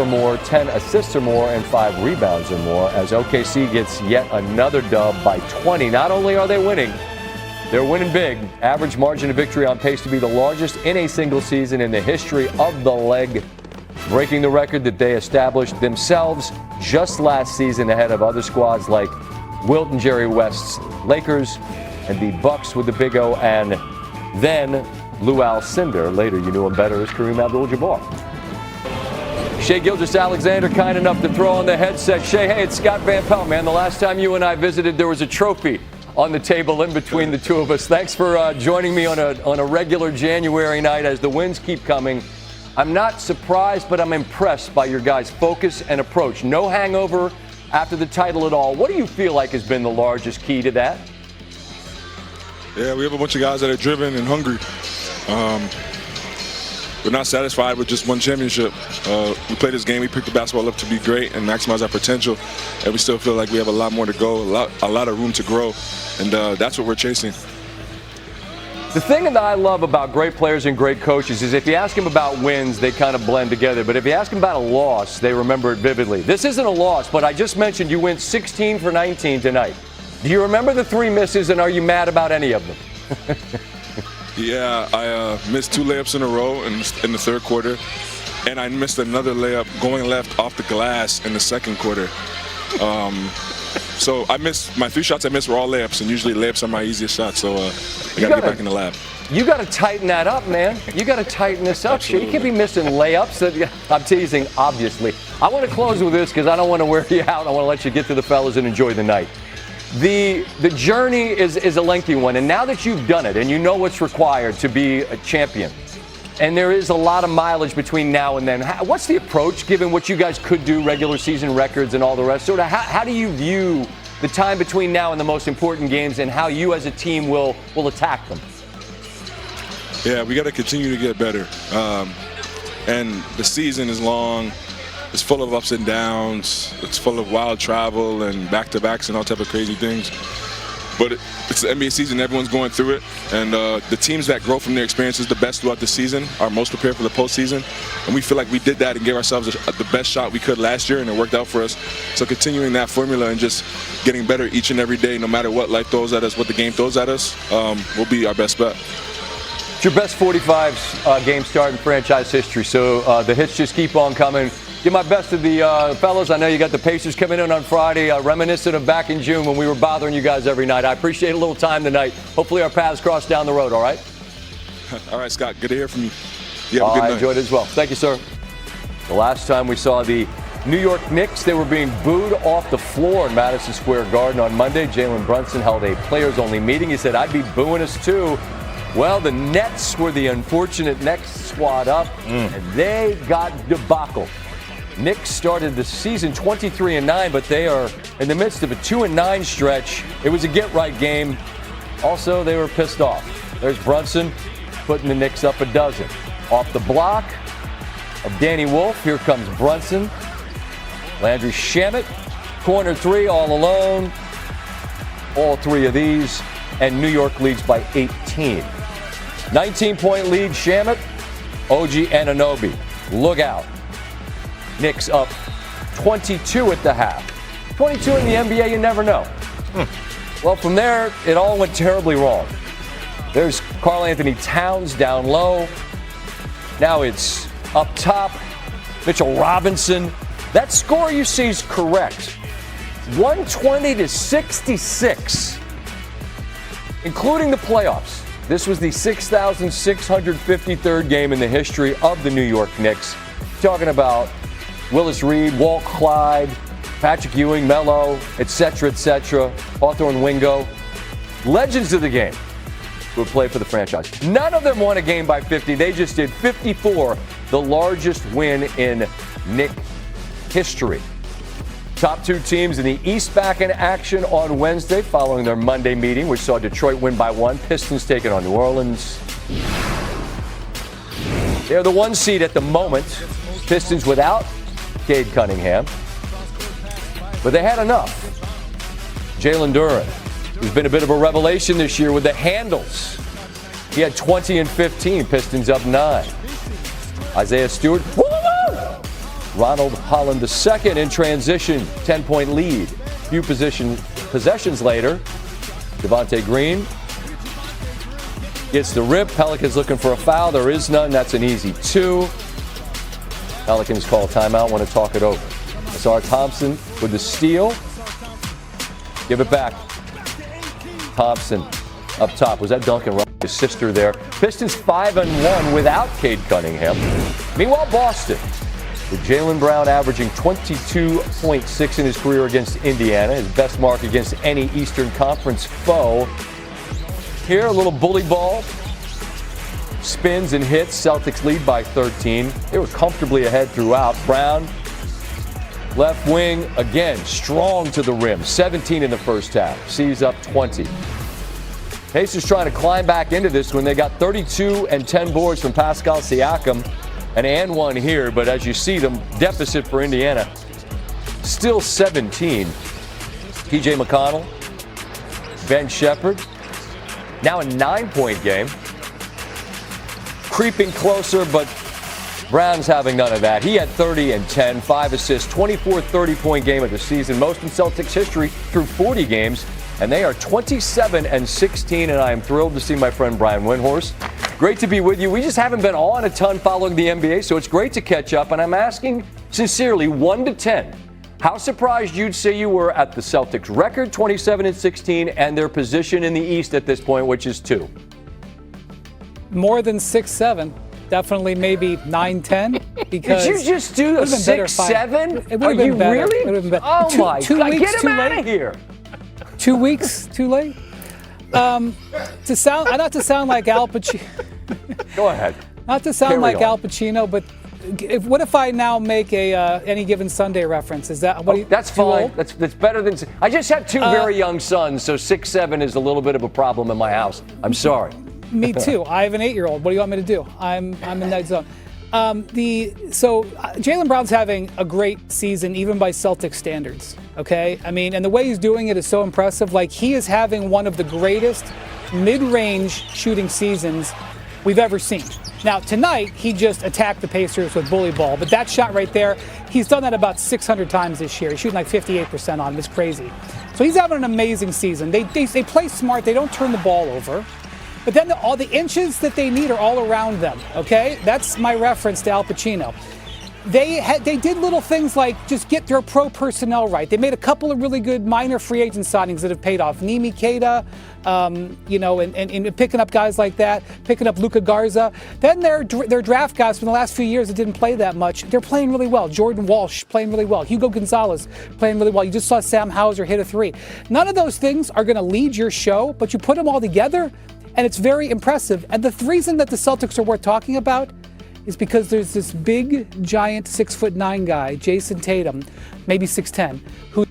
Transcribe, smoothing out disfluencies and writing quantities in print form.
or more, 10 assists or more, and 5 rebounds or more as OKC gets yet another dub by 20. Not only are they winning, they're winning big. Average margin of victory on pace to be the largest in a single season in the history of the league, breaking the record that they established themselves just last season ahead of other squads like Wilt and Jerry West's Lakers and the Bucks with the Big O, and then Lou Alcindor. Later, you knew him better as Kareem Abdul-Jabbar. Shai Gilgeous-Alexander kind enough to throw on the headset. Shai, hey, it's Scott Van Pelt, man. The last time you and I visited, there was a trophy on the table in between the two of us. Thanks for joining me on a regular January night as the wins keep coming. I'm not surprised, but I'm impressed by your guys' focus and approach. No hangover after the title at all. What do you feel like has been the largest key to that? Yeah, we have a bunch of guys that are driven and hungry. We're not satisfied with just one championship. We play this game, we picked the basketball up to be great and maximize our potential, and we still feel like we have a lot more to go, a lot of room to grow, and that's what we're chasing. The thing that I love about great players and great coaches is if you ask them about wins, they kind of blend together. But if you ask them about a loss, they remember it vividly. This isn't a loss, but I just mentioned you went 16 for 19 tonight. Do you remember the 3 misses, and are you mad about any of them? Yeah, I missed 2 layups in a row in the third quarter, and I missed another layup going left off the glass in the second quarter. So I missed my 3 shots I missed were all layups, and usually layups are my easiest shots. So I got to get back in the lab. You got to tighten that up, man. You got to tighten this up. Absolutely. You can't be missing layups. I'm teasing, obviously. I want to close with this because I don't want to wear you out. I want to let you get to the fellas and enjoy the night. The journey is a lengthy one, and now that you've done it and you know what's required to be a champion, and there is a lot of mileage between now and then, what's the approach given what you guys could do, regular season records and all the rest? Sort of how do you view the time between now and the most important games and how you as a team will attack them? Yeah, we got to continue to get better. And the season is long. It's full of ups and downs. It's full of wild travel and back-to-backs and all type of crazy things. But it's the NBA season. Everyone's going through it. And the teams that grow from their experiences the best throughout the season are most prepared for the postseason. And we feel like we did that and gave ourselves the best shot we could last year, and it worked out for us. So continuing that formula and just getting better each and every day, no matter what life throws at us, what the game throws at us, will be our best bet. It's your best 45 game start in franchise history. So the hits just keep on coming. Give my best to the fellas. I know you got the Pacers coming in on Friday, reminiscent of back in June when we were bothering you guys every night. I appreciate a little time tonight. Hopefully our paths cross down the road, all right? All right, Scott. Good to hear from you. You have a good night. I enjoyed it as well. Thank you, sir. The last time we saw the New York Knicks, they were being booed off the floor in Madison Square Garden on Monday. Jalen Brunson held a players-only meeting. He said, I'd be booing us too. Well, the Nets were the unfortunate next squad up, and they got debacle. Knicks started the season 23-9, but they are in the midst of a 2-9 stretch. It was a get-right game. Also, they were pissed off. There's Brunson putting the Knicks up a dozen. Off the block of Danny Wolf, here comes Brunson. Landry Shamet, corner 3, all alone. All 3 of these, and New York leads by 18. 19-point lead, Shamet. OG Anunoby, look out. Knicks up 22 at the half. 22 in the NBA, you never know. Well, from there, it all went terribly wrong. There's Karl Anthony Towns down low. Now it's up top. Mitchell Robinson. That score you see is correct. 120-66, including the playoffs. This was the 6,653rd game in the history of the New York Knicks. Talking about Willis Reed, Walt Clyde, Patrick Ewing, Melo, etc., Hawthorne Wingo. Legends of the game who would play for the franchise. None of them won a game by 50. They just did 54, the largest win in Knick history. Top 2 teams in the East back in action on Wednesday following their Monday meeting, which saw Detroit win by 1. Pistons taking on New Orleans. They're the 1 seed at the moment. Pistons without Cade Cunningham. But they had enough. Jalen Duren, who's been a bit of a revelation this year with the handles. He had 20 and 15. Pistons up 9. Isaiah Stewart. Woo! Ronald Holland II in transition, 10-point lead. Few possessions later, Devontae Green gets the rip. Pelicans looking for a foul. There is none. That's an easy 2. Pelicans call timeout, want to talk it over. Asar Thompson with the steal. Give it back. Thompson up top. Was that Duncan Robinson, his sister there? Pistons 5-1 without Cade Cunningham. Meanwhile, Boston, with Jaylen Brown averaging 22.6 in his career against Indiana, his best mark against any Eastern Conference foe. Here, a little bully ball. Spins and hits. Celtics lead by 13. They were comfortably ahead throughout. Brown, left wing, again, strong to the rim. 17 in the first half. Sees up 20. Pacers trying to climb back into this when they got 32 and 10 boards from Pascal Siakam. And one here, but as you see, the deficit for Indiana still 17. T.J. McConnell, Ben Shepherd, now a 9-point game. Creeping closer, but Brown's having none of that. He had 30 and 10, 5 assists, 24 30-point game of the season, most in Celtics history through 40 games. And they are 27 and 16, and I am thrilled to see my friend Brian Windhorst. Great to be with you. We just haven't been on a ton following the NBA, so it's great to catch up. And I'm asking sincerely, 1 to 10, how surprised you'd say you were at the Celtics' record, 27 and 16, and their position in the East at this point, which is 2? More than 6-7. Definitely maybe 9-10. Because did you just do a 6-7? Are you better. really? It would have been better. Oh my two God! weeks Get him out of here. 2 weeks too late. Not to sound like Al Pacino. Go ahead. Not to sound like Al Pacino, but what if I now make a Any Given Sunday reference? Is that what? That's fine. That's better than. I just have 2 very young sons, so 6-7 is a little bit of a problem in my house. I'm sorry. Me too. I have an 8-year-old. What do you want me to do? I'm in that zone. Jaylen Brown's having a great season, even by Celtic standards. Okay, I mean, and the way he's doing it is so impressive. Like, he is having one of the greatest mid-range shooting seasons we've ever seen. Now, tonight, he just attacked the Pacers with bully ball, but that shot right there, he's done that about 600 times this year. He's shooting like 58% on him. It's crazy. So he's having an amazing season. They play smart. They don't turn the ball over. But then all the inches that they need are all around them, okay? That's my reference to Al Pacino. They did little things like just get their pro personnel right. They made a couple of really good minor free agent signings that have paid off. Nimi Keita, and picking up guys like that, picking up Luka Garza. Then their draft guys from the last few years that didn't play that much, they're playing really well. Jordan Walsh playing really well. Hugo Gonzalez playing really well. You just saw Sam Hauser hit a 3. None of those things are going to lead your show, but you put them all together, and it's very impressive. And the reason that the Celtics are worth talking about is because there's this big, giant 6'9" guy, Jason Tatum, maybe 6'10", who